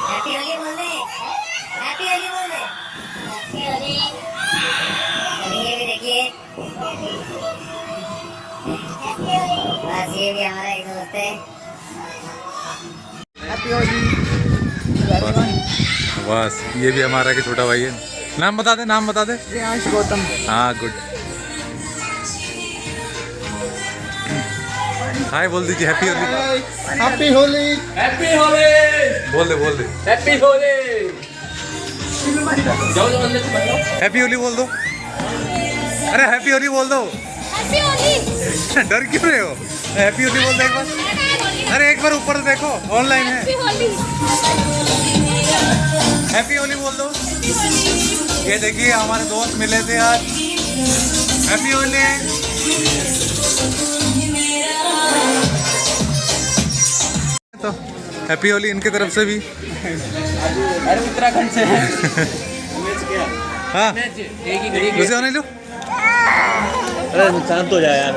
Happy Holy बोल दे, happy Holy बोल दे, happy Holy. ये भी देखिए, बस ये भी हमारा एक दोस्त है। Happy Holy. बस ये भी हमारा के छोटा भाई है। नाम बता दे, नाम बता दे। प्रियांश गौतम। हाँ गुड। हाय बोल दीजिए, happy Holy. Happy Holy. Happy Holy. बोल दे, बोल दे। Happy Holy. जाओ जाओ अंदर से बताओ। हैप्पी होली बोल दो। अरे हैप्पी होली बोल दो। Happy Holy. डर क्यों रहे हो? हैप्पी होली बोल दो एक बार। अरे एक बार ऊपर देखो, ऑनलाइन है। हैप्पी होली बोल दो। ये देखिए हमारे दोस्त मिले थे आज। Happy Holy. तो हैप्पी होली इनकी तरफ से भी। अरे उत्तराखंड से है। हाँ एक ही घड़ी दूसरे आने लो। अरे शांत हो जाए यार।